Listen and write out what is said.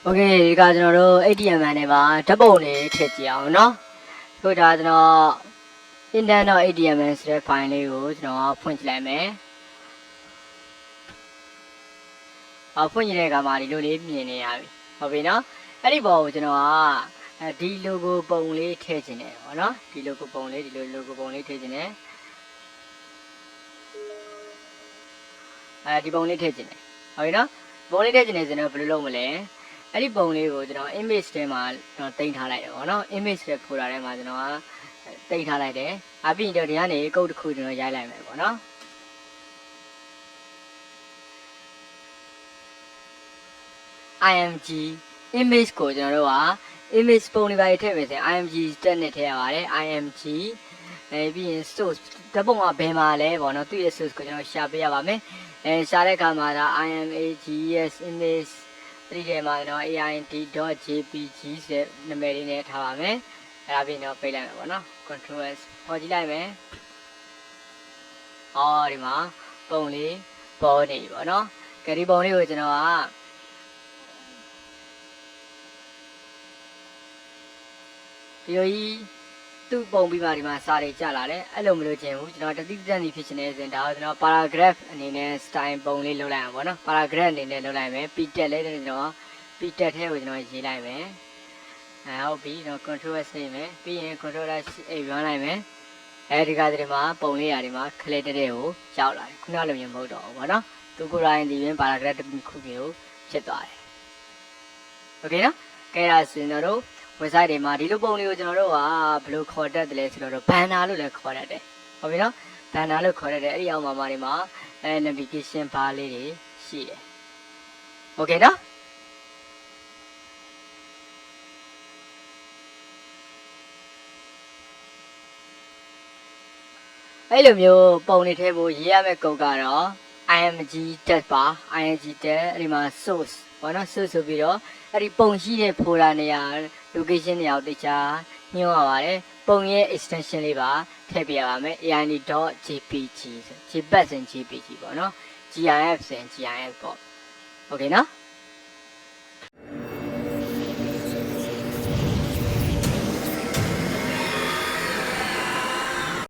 Okay ဒီကကျွန်တော်တို့ HTML နဲ့ပါဓာတ်ပုံလေးထည့်ကြည့်အောင်เนาะခုဒါကျွန်တော် index.html ဆိုတဲ့ file လေးကိုကျွန်တော်ဖွင့်ကြည့်လိုက်မယ်ဖွင့်ကြည့်တဲ့အခါမှာဒီလိုလေးမြင်နေရပြီဟုတ်ပြီเนาะအဲ့ဒီပေါ်ကိုကျွန်တော်ကဒီ logo ပုံလေးထည့်ခြင်းတယ်ပေါ့เนาะဒီ logo ပုံလေးဒီလို logo ပုံလေးထည့်ခြင်းတယ်ဒီပုံလေးထည့်ခြင်းတယ်ဟုတ်ပြီเนาะပုံလေးထည့်ခြင်းတယ်ဆိုတော့ဘယ်လိုလုပ်မလဲအဲ့ဒီပုံလေးကိုကျွန်တော် image ထဲမှာကျွန်တော်တင်ထားလိုက်တယ်ပေါ့နော် image ရဲ့ folder ထဲမှာကျွန်တော်တင်ထားလိုက်တယ်ပြီးရင်ဒီကနေ code တစ်ခုကျွန်တော်ရိုက်လိုက်မယ်ပေါ့နော် img image ကိုကျွန်တော်တို့က image ပုံလေးပါထည့်မယ်ဆိုရင် img တက်နဲ့ထည့်ရပါတယ် img ပြီးရင် source ဓာတ်ပုံကဘယ်မှာလဲပေါ့နော်သူ့ရဲ့ source ကိုကျွန်တော်ရှာပေးရပါမယ်ရှာတဲ့အခါမှာဒါ images image ဒီထဲမှာကျွန်တော် aind.jpg ဆိုတဲ့နာမည်လေးနဲ့ထားပါမယ်အဲ့ဒါပြီးတော့ပိတ်လိုက်မယ်ပေါ့နော် control s ပေါ်ကြည့်လိုက်မယ်ဒီမှာပုံလေးပေါ်နေပြီပေါ့နော်ကဲဒီပုံလေးကိုကျွန်တော်ကဒီလိုကြီးသူ့ပုံပြီးမှဒီမှာစာတွေကြာလာတယ်အဲ့လိုမလို့ခြင်းဘူးကျွန်တော်တတိတန်စီဖြစ်နေစဉ်ဒါကိုကျွန်တော် paragraph အနေနဲ့ style ပုံလေးလုပ်လိုက်အောင်ပေါ့နော် paragraph အနေနဲ့လုပ်လိုက်မယ်ပြီးတက်လေးကျွန်တော်ပြီးတက်ထဲကိုကျွန်တော်ရေးလိုက်မယ်ဟုတ်ပြီကျွန်တော် control s နေမယ်ပြီးရင် control s run လိုက်မယ်ဒီကတည်းကမှာပုံလေးရာဒီမှာ click တဲ့ကိုရောက်လာတယ်ခုနလိုမျိုးမဟုတ်တော့ဘူးပေါ့နော်သူကိုယ်တိုင်ဒီရင် paragraph တစ်ခုကိုဖြစ်သွားတယ် okay နော်ကဲဒါဆိုရင်တို့website တွေမှာဒီလိုပုံလေးကိုကျွန်တော်တို့ကဘယ်လိုခေါ်တတ်တယ်လဲဆိုတော့ banner လို့လည်းခေါ်တတ်တယ်ဟုတ်ပြီနော် banner လို့ခေါ်တတ်တယ်အဲ့ဒီအောက်မှာဒီမှာnavigation bar လေးတွေရှိတယ် okay နော်အဲ့လိုမျိုးပုံတွေထဲကိုရေးရမယ့်ကုတ်ကတော့ img tag bar img tag အဲ့ဒီမှာ source ဘောနော် source ဆိုပြီးတော့အဲ့ဒီပုံရှိတဲ့ folder နေရာ location နေရာကိုတခြားညွှန်းရပါတယ်ပုံရဲ့ extension လေးပါထည့်ပြရပါမယ် aind.jpg ဆို jpeg ဆို jpg ပေါ့နော် gif ဆို gif ပေါ့ okay နော်